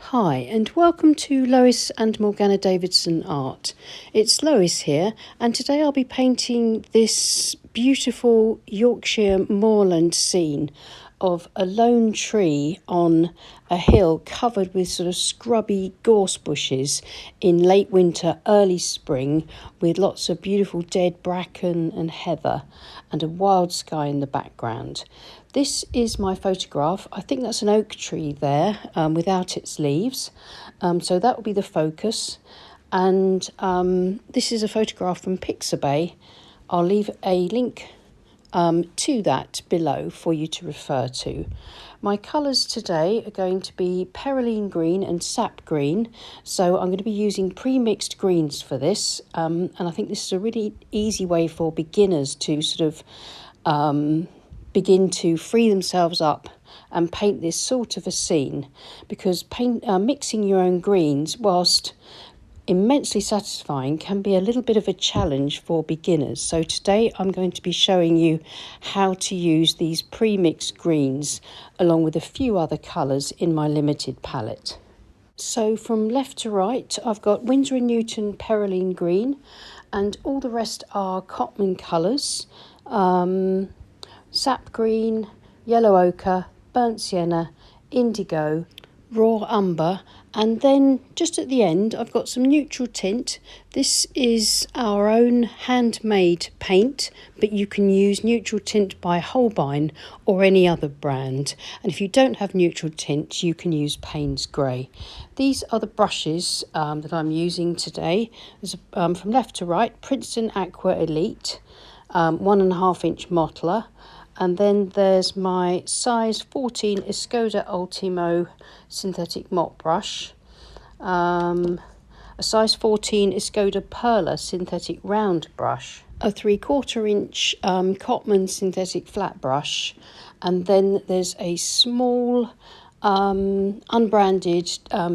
Hi and welcome to Lois and Morgana Davidson Art. It's Lois here, and today I'll be painting this beautiful Yorkshire moorland scene of a lone tree on a hill covered with sort of scrubby gorse bushes in late winter, early spring, with lots of beautiful dead bracken and heather and a wild sky in the background. This is my photograph. I think that's an oak tree there without its leaves. So that will be the focus. And this is a photograph from Pixabay. I'll leave a link to that below for you to refer to. My colours today are going to be perylene green and sap green. So I'm going to be using pre-mixed greens for this. And I think this is a really easy way for beginners to sort of begin to free themselves up and paint this sort of a scene, because mixing your own greens, whilst immensely satisfying, can be a little bit of a challenge for beginners. So today I'm going to be showing you how to use these pre-mixed greens along with a few other colours in my limited palette. So from left to right, I've got Winsor & Newton perylene green, and all the rest are Cotman colours. Sap green, yellow ochre, burnt sienna, indigo, raw umber, and then just at the end I've got some neutral tint. This is our own handmade paint, but you can use neutral tint by Holbein or any other brand, and if you don't have neutral tint you can use Payne's Grey. These are the brushes that I'm using today. There's, from left to right, Princeton Aqua Elite 1.5 inch modeler. And then there's my size 14 Escoda Ultimo synthetic mop brush, a size 14 Escoda Perla synthetic round brush, a 3/4 inch Cotman synthetic flat brush, and then there's a small unbranded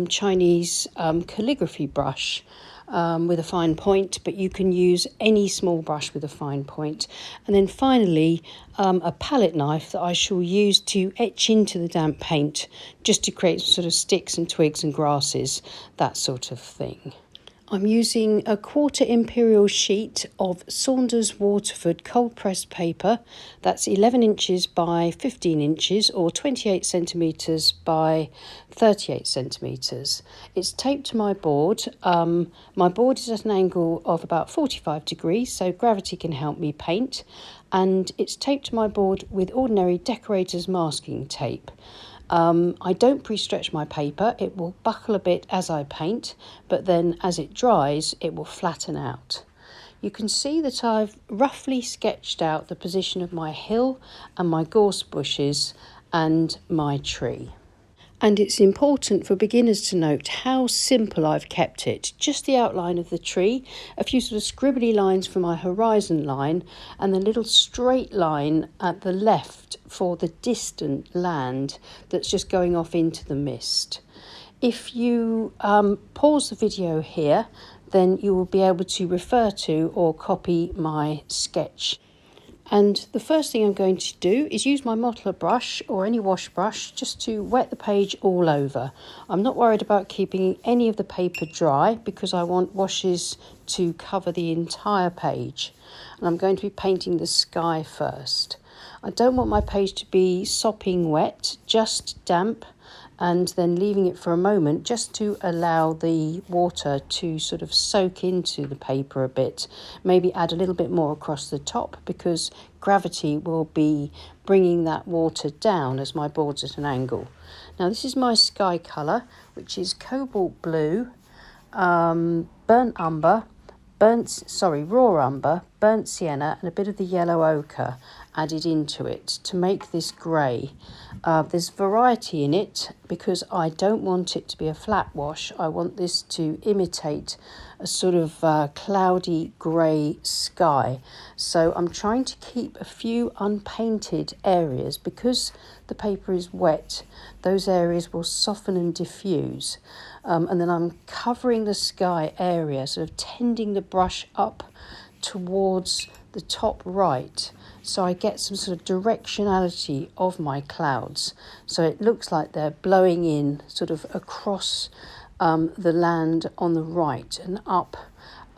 Chinese calligraphy brush with a fine point, but you can use any small brush with a fine point. And then finally a palette knife that I shall use to etch into the damp paint, just to create sort of sticks and twigs and grasses, that sort of thing. I'm using a 1/4 imperial sheet of Saunders Waterford cold pressed paper. That's 11 inches by 15 inches or 28 centimetres by 38 centimetres. It's taped to my board. My board is at an angle of about 45 degrees, so gravity can help me paint. And it's taped to my board with ordinary decorator's masking tape. I don't pre-stretch my paper. It will buckle a bit as I paint, but then as it dries it will flatten out. You can see that I've roughly sketched out the position of my hill and my gorse bushes and my tree. And it's important for beginners to note how simple I've kept it. Just the outline of the tree, a few sort of scribbly lines for my horizon line, and the little straight line at the left for the distant land that's just going off into the mist. If you pause the video here, then you will be able to refer to or copy my sketch. And the first thing I'm going to do is use my modeler brush or any wash brush just to wet the page all over. I'm not worried about keeping any of the paper dry because I want washes to cover the entire page. And I'm going to be painting the sky first. I don't want my page to be sopping wet, just damp, and then leaving it for a moment just to allow the water to sort of soak into the paper a bit. Maybe add a little bit more across the top because gravity will be bringing that water down as my board's at an angle. Now this is my sky colour, which is cobalt blue, burnt umber, raw umber, burnt sienna, and a bit of the yellow ochre added into it to make this grey. There's variety in it because I don't want it to be a flat wash. I want this to imitate a sort of cloudy grey sky. So I'm trying to keep a few unpainted areas because the paper is wet. Those areas will soften and diffuse. And then I'm covering the sky area, sort of tending the brush up towards the top right so I get some sort of directionality of my clouds. So it looks like they're blowing in sort of across the land on the right and up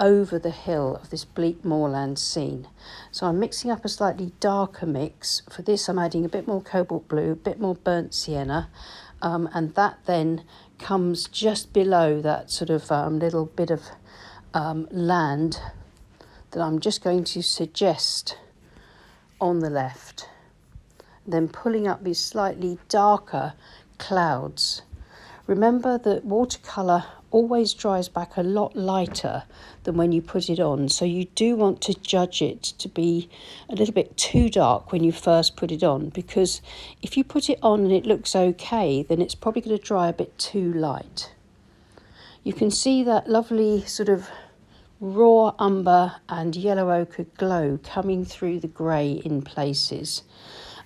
over the hill of this bleak moorland scene. So I'm mixing up a slightly darker mix. For this I'm adding a bit more cobalt blue, a bit more burnt sienna, and that then comes just below that sort of little bit of land that I'm just going to suggest on the left. Then pulling up these slightly darker clouds. Remember that watercolour always dries back a lot lighter than when you put it on, so you do want to judge it to be a little bit too dark when you first put it on, because if you put it on and it looks okay, then it's probably going to dry a bit too light. You can see that lovely sort of raw umber and yellow ochre glow coming through the grey in places.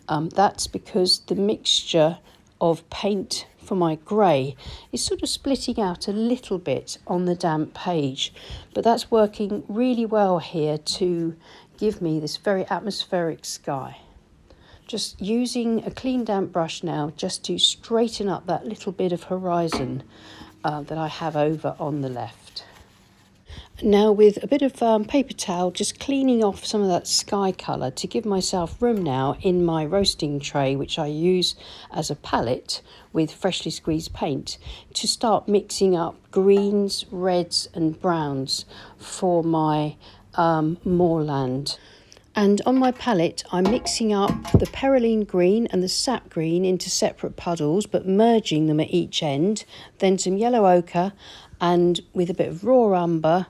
That's because the mixture of paint for my grey is sort of splitting out a little bit on the damp page, but that's working really well here to give me this very atmospheric sky. Just using a clean damp brush now just to straighten up that little bit of horizon that I have over on the left. Now with a bit of paper towel, just cleaning off some of that sky colour to give myself room now in my roasting tray, which I use as a palette with freshly squeezed paint, to start mixing up greens, reds and browns for my moorland. And on my palette, I'm mixing up the perylene green and the sap green into separate puddles, but merging them at each end, then some yellow ochre, and with a bit of raw umber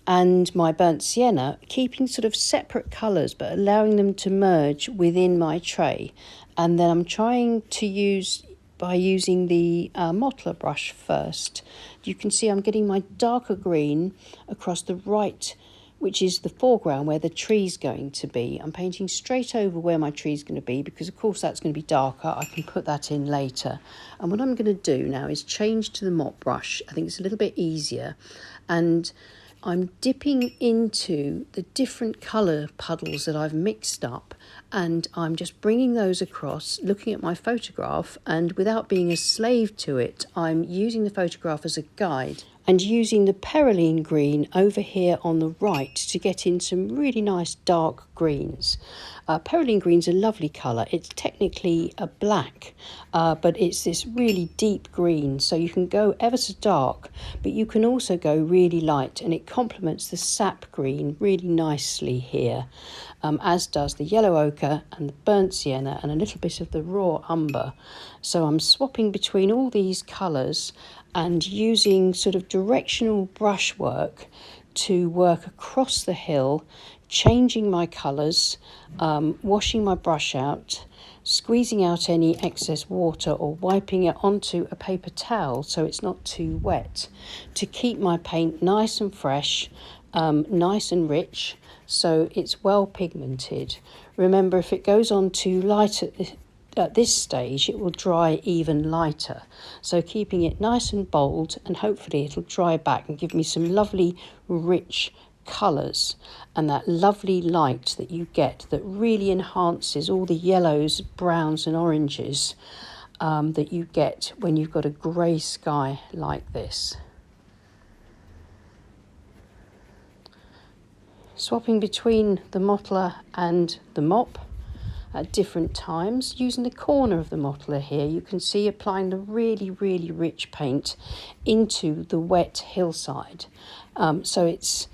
and my burnt sienna, keeping sort of separate colours but allowing them to merge within my tray. And then I'm trying to use, by using the Watercolor brush first, you can see I'm getting my darker green across the right, which is the foreground where the tree's going to be. I'm painting straight over where my tree's going to be because of course that's going to be darker. I can put that in later. And what I'm going to do now is change to the mop brush. I think it's a little bit easier. And I'm dipping into the different colour puddles that I've mixed up, and I'm just bringing those across, looking at my photograph, and without being a slave to it, I'm using the photograph as a guide and using the perylene green over here on the right to get in some really nice dark greens. Perylene green's a lovely colour. It's technically a black, but it's this really deep green, so you can go ever so dark, but you can also go really light, and it complements the sap green really nicely here, as does the yellow ochre and the burnt sienna and a little bit of the raw umber. So I'm swapping between all these colours and using sort of directional brushwork to work across the hill, changing my colours, washing my brush out, squeezing out any excess water or wiping it onto a paper towel so it's not too wet, to keep my paint nice and fresh, nice and rich, so it's well pigmented. Remember, if it goes on too light at this stage, it will dry even lighter. So keeping it nice and bold, and hopefully it'll dry back and give me some lovely rich colours and that lovely light that you get that really enhances all the yellows, browns and oranges that you get when you've got a grey sky like this. Swapping between the mottler and the mop at different times, using the corner of the mottler here, you can see applying the really rich paint into the wet hillside. So it's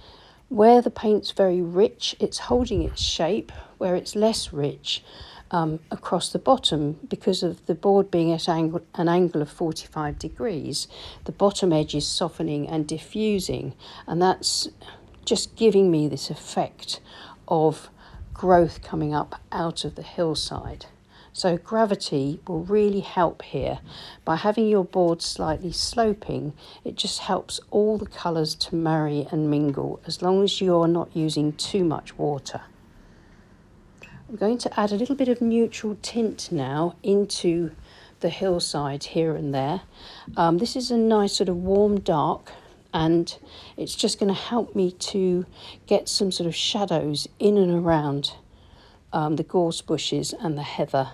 where the paint's very rich, it's holding its shape. Where it's less rich, across the bottom, because of the board being at an angle of 45 degrees, the bottom edge is softening and diffusing, and that's just giving me this effect of growth coming up out of the hillside. So gravity will really help here. By having your board slightly sloping, it just helps all the colours to marry and mingle, as long as you're not using too much water. I'm going to add a little bit of neutral tint now into the hillside here and there. This is a nice sort of warm dark, and it's just going to help me to get some sort of shadows in and around the gorse bushes and the heather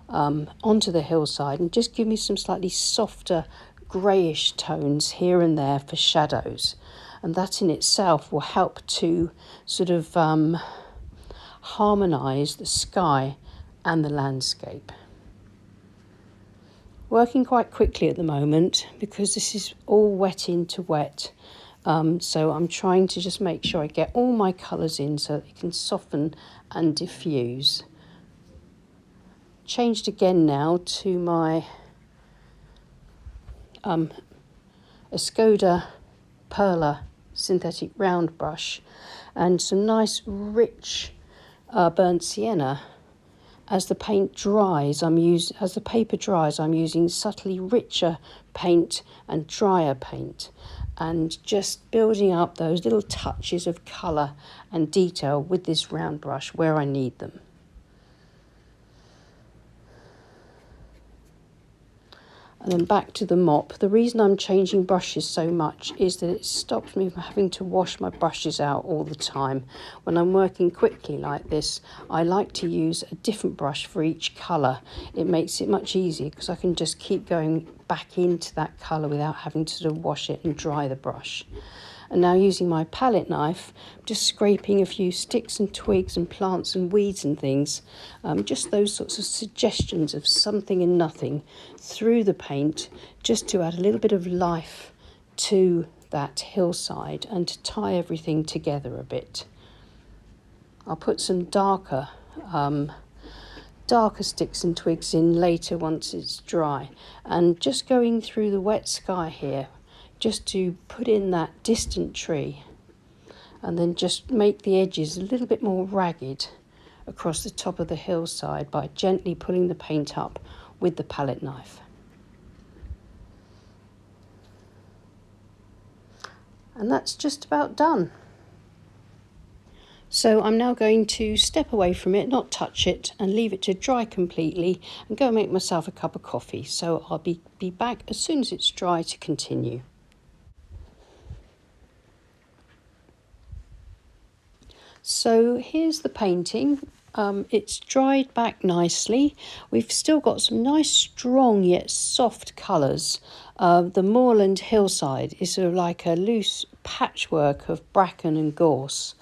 onto the hillside, and just give me some slightly softer greyish tones here and there for shadows. And that in itself will help to sort of harmonise the sky and the landscape. Working quite quickly at the moment because this is all wet into wet. So I'm trying to just make sure I get all my colours in so that they can soften and diffuse. Changed again now to my Escoda Perla synthetic round brush and some nice rich burnt sienna. As the paint dries, as the paper dries, I'm using subtly richer paint and drier paint, and just building up those little touches of colour and detail with this round brush where I need them. And then back to the mop. The reason I'm changing brushes so much is that it stops me from having to wash my brushes out all the time. When I'm working quickly like this, I like to use a different brush for each colour. It makes it much easier because I can just keep going back into that colour without having to sort of wash it and dry the brush. And now using my palette knife, just scraping a few sticks and twigs and plants and weeds and things, just those sorts of suggestions of something and nothing through the paint, just to add a little bit of life to that hillside and to tie everything together a bit. I'll put some darker sticks and twigs in later once it's dry, and just going through the wet sky here, just to put in that distant tree and then just make the edges a little bit more ragged across the top of the hillside by gently pulling the paint up with the palette knife. And that's just about done. So I'm now going to step away from it, not touch it, and leave it to dry completely and go make myself a cup of coffee. So I'll be back as soon as it's dry to continue. So here's the painting. It's dried back nicely. We've still got some nice strong yet soft colours. The Moorland hillside is sort of like a loose patchwork of bracken and gorse.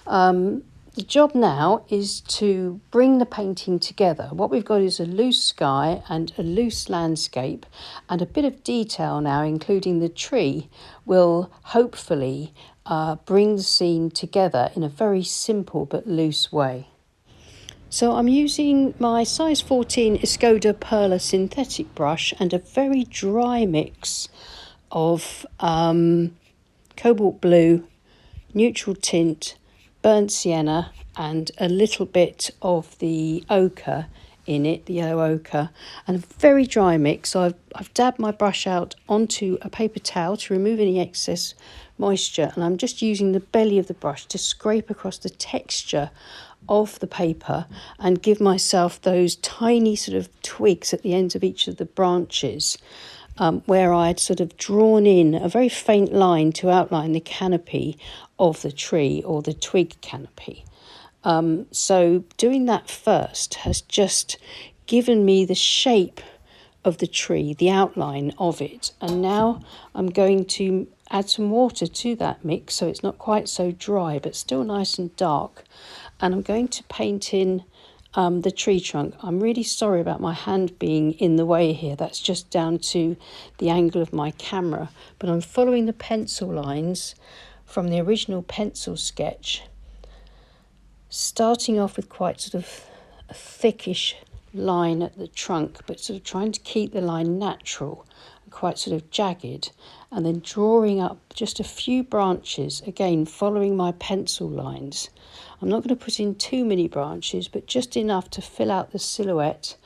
The job now is to bring the painting together. What we've got is a loose sky and a loose landscape, and a bit of detail now, including the tree, will hopefully bring the scene together in a very simple but loose way. So I'm using my size 14 Escoda Perla synthetic brush and a very dry mix of cobalt blue, neutral tint, burnt sienna, and a little bit of the ochre in it, the yellow ochre, and a very dry mix. So I've dabbed my brush out onto a paper towel to remove any excess moisture, and I'm just using the belly of the brush to scrape across the texture of the paper and give myself those tiny sort of twigs at the ends of each of the branches, where I'd sort of drawn in a very faint line to outline the canopy of the tree, or the twig canopy. So doing that first has just given me the shape of the tree, the outline of it. And now I'm going to add some water to that mix so it's not quite so dry but still nice and dark. And I'm going to paint in the tree trunk. I'm really sorry about my hand being in the way here. That's just down to the angle of my camera. But I'm following the pencil lines from the original pencil sketch, starting off with quite sort of a thickish line at the trunk, but sort of trying to keep the line natural and quite sort of jagged, and then drawing up just a few branches, again following my pencil lines. I'm not going to put in too many branches, but just enough to fill out the silhouette,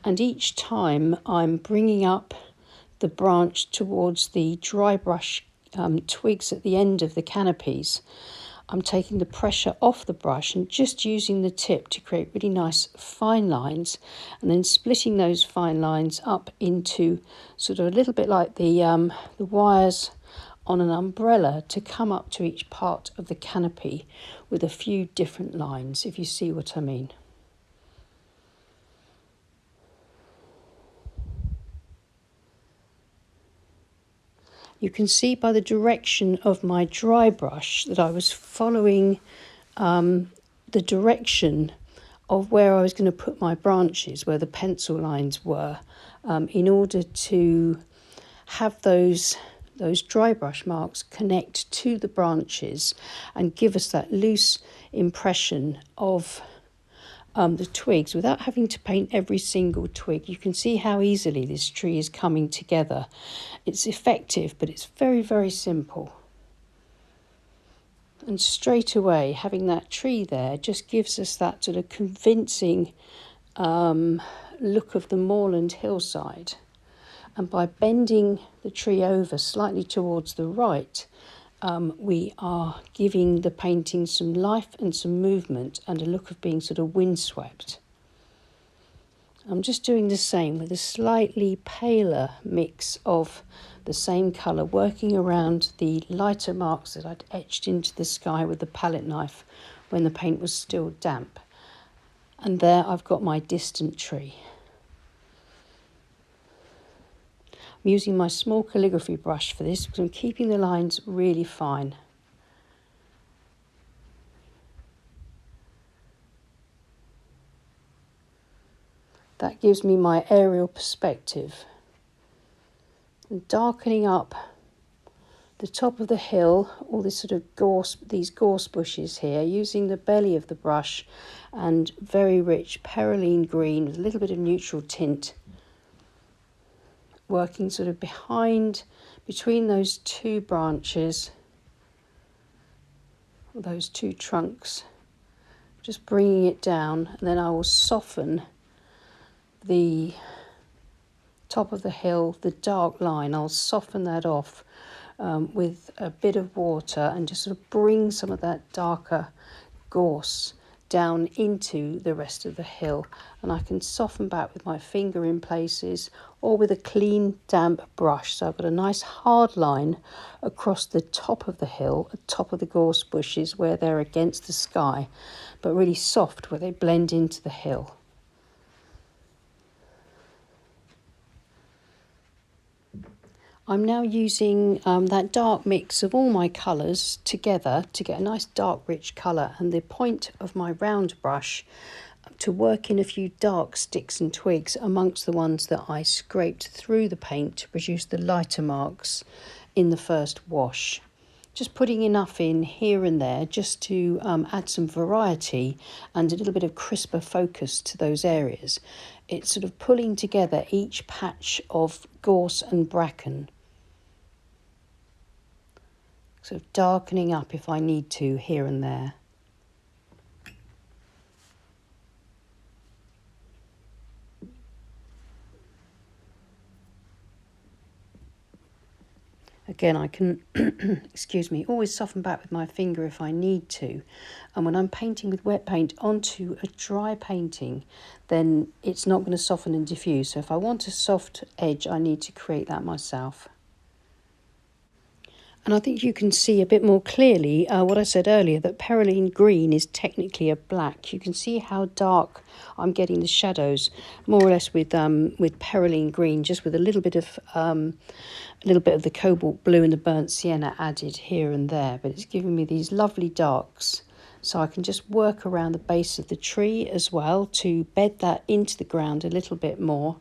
and each time I'm bringing up the branch towards the dry brush twigs at the end of the canopies. I'm taking the pressure off the brush and just using the tip to create really nice fine lines, and then splitting those fine lines up into sort of a little bit like the wires on an umbrella to come up to each part of the canopy with a few different lines, if you see what I mean. You can see by the direction of my dry brush that I was following the direction of where I was going to put my branches, where the pencil lines were, in order to have those dry brush marks connect to the branches and give us that loose impression of the twigs without having to paint every single twig. You can see how easily this tree is coming together. It's effective, but it's very, very simple. And straight away, having that tree there just gives us that sort of convincing look of the moorland hillside. And by bending the tree over slightly towards the right, we are giving the painting some life and some movement and a look of being sort of windswept. I'm just doing the same with a slightly paler mix of the same colour, working around the lighter marks that I'd etched into the sky with the palette knife when the paint was still damp. And there I've got my distant tree. I'm using my small calligraphy brush for this because I'm keeping the lines really fine. That gives me my aerial perspective. And darkening up the top of the hill, all this sort of these gorse bushes here, using the belly of the brush and very rich perylene green with a little bit of neutral tint, working sort of between those two branches, those two trunks, just bringing it down, and then I will soften the top of the hill, the dark line. I'll soften that off with a bit of water and just sort of bring some of that darker gorse down into the rest of the hill. And I can soften back with my finger in places or with a clean damp brush. So I've got a nice hard line across the top of the hill, the top of the gorse bushes where they're against the sky, but really soft where they blend into the hill. I'm now using that dark mix of all my colours together to get a nice dark rich colour, and the point of my round brush to work in a few dark sticks and twigs amongst the ones that I scraped through the paint to produce the lighter marks in the first wash. Just putting enough in here and there just to add some variety and a little bit of crisper focus to those areas. It's sort of pulling together each patch of gorse and bracken, sort of darkening up if I need to here and there. Again, I can, excuse me, always soften back with my finger if I need to. And when I'm painting with wet paint onto a dry painting, then it's not going to soften and diffuse. So if I want a soft edge, I need to create that myself. And I think you can see a bit more clearly what I said earlier, that perylene green is technically a black. You can see how dark I'm getting the shadows, more or less with perylene green, just with a little bit of the cobalt blue and the burnt sienna added here and there. But it's giving me these lovely darks. So I can just work around the base of the tree as well to bed that into the ground a little bit more.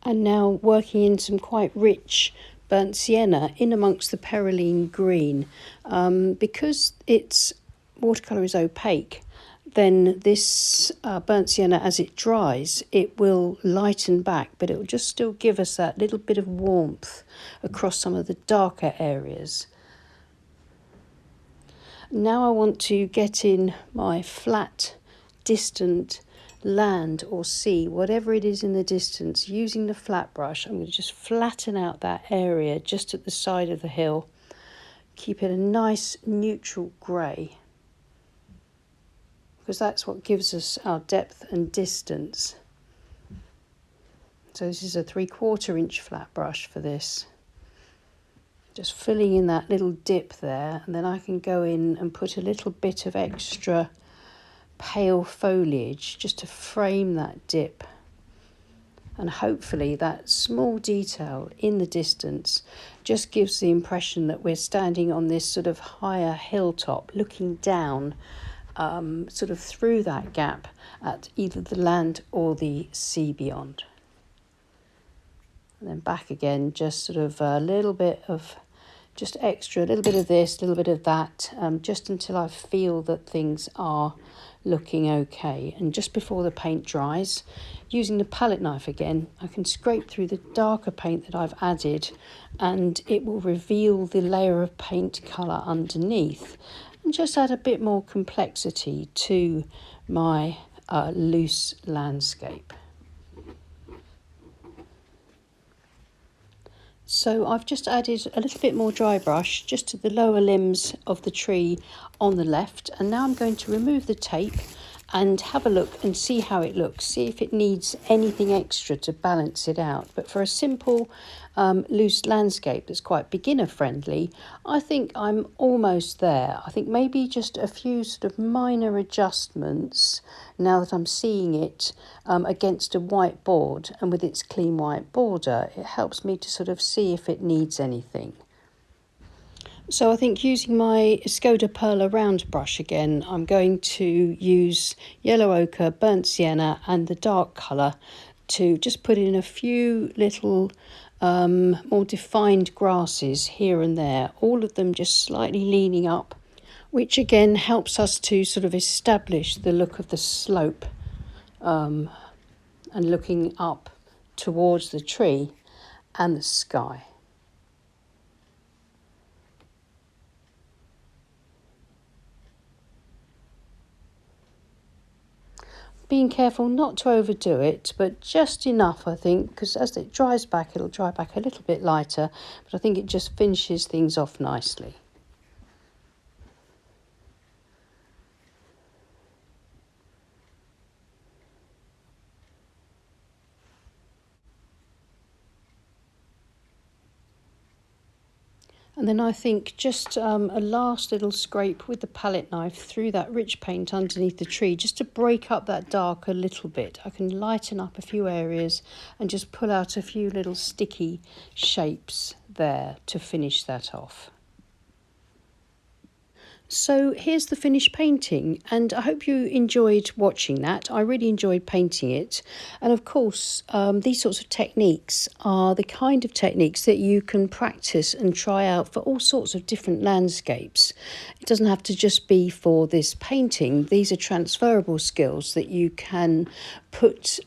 And now working in some quite rich burnt sienna in amongst the perylene green. Because watercolour is opaque, then this burnt sienna, as it dries, it will lighten back, but it will just still give us that little bit of warmth across some of the darker areas. Now I want to get in my flat, distant land or sea, whatever it is in the distance. Using the flat brush, I'm going to just flatten out that area just at the side of the hill. Keep it a nice neutral grey. because that's what gives us our depth and distance. So this is a 3/4 inch flat brush for this. Just filling in that little dip there, and then I can go in and put a little bit of extra pale foliage just to frame that dip. And hopefully that small detail in the distance just gives the impression that we're standing on this sort of higher hilltop looking down sort of through that gap at either the land or the sea beyond. And then back again, just sort of a little bit of just extra, a little bit of this, a little bit of that, just until I feel that things are looking okay. And just before the paint dries, using the palette knife again, I can scrape through the darker paint that I've added, and it will reveal the layer of paint colour underneath and just add a bit more complexity to my loose landscape. So I've just added a little bit more dry brush just to the lower limbs of the tree on the left, and now I'm going to remove the tape and have a look and see how it looks, see if it needs anything extra to balance it out. But for a simple loose landscape that's quite beginner friendly, I think I'm almost there. I think maybe just a few sort of minor adjustments now that I'm seeing it against a white board, and with its clean white border, it helps me to sort of see if it needs anything. So I think using my Skoda Perla round brush again, I'm going to use yellow ochre, burnt sienna and the dark colour to just put in a few little more defined grasses here and there, all of them just slightly leaning up, which again helps us to sort of establish the look of the slope and looking up towards the tree and the sky. Being careful not to overdo it, but just enough, I think, because as it dries back, it'll dry back a little bit lighter, but I think it just finishes things off nicely. And then I think just a last little scrape with the palette knife through that rich paint underneath the tree, just to break up that dark a little bit. I can lighten up a few areas and just pull out a few little sticky shapes there to finish that off. So here's the finished painting, and I hope you enjoyed watching that. I really enjoyed painting it. And of course, these sorts of techniques are the kind of techniques that you can practice and try out for all sorts of different landscapes. It doesn't have to just be for this painting. These are transferable skills that you can put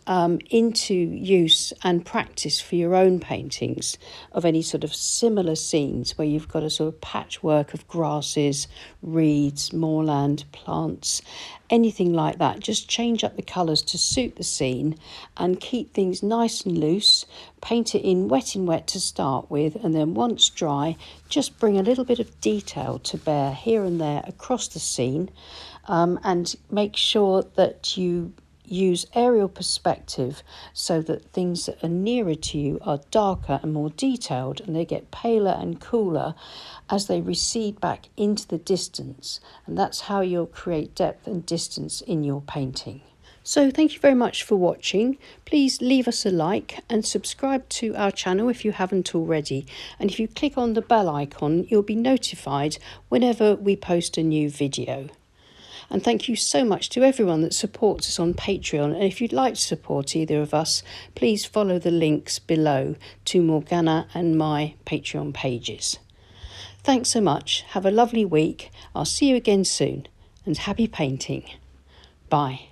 into use and practice for your own paintings of any sort of similar scenes where you've got a sort of patchwork of grasses, reeds, moorland, plants, anything like that. Just change up the colours to suit the scene and keep things nice and loose. Paint it in wet to start with, and then once dry, just bring a little bit of detail to bear here and there across the scene, and make sure that you use aerial perspective so that things that are nearer to you are darker and more detailed, and they get paler and cooler as they recede back into the distance, and that's how you'll create depth and distance in your painting. So thank you very much for watching. Please leave us a like and subscribe to our channel if you haven't already, and if you click on the bell icon you'll be notified whenever we post a new video. And thank you so much to everyone that supports us on Patreon. And if you'd like to support either of us, please follow the links below to Morgana and my Patreon pages. Thanks so much. Have a lovely week. I'll see you again soon. And happy painting. Bye.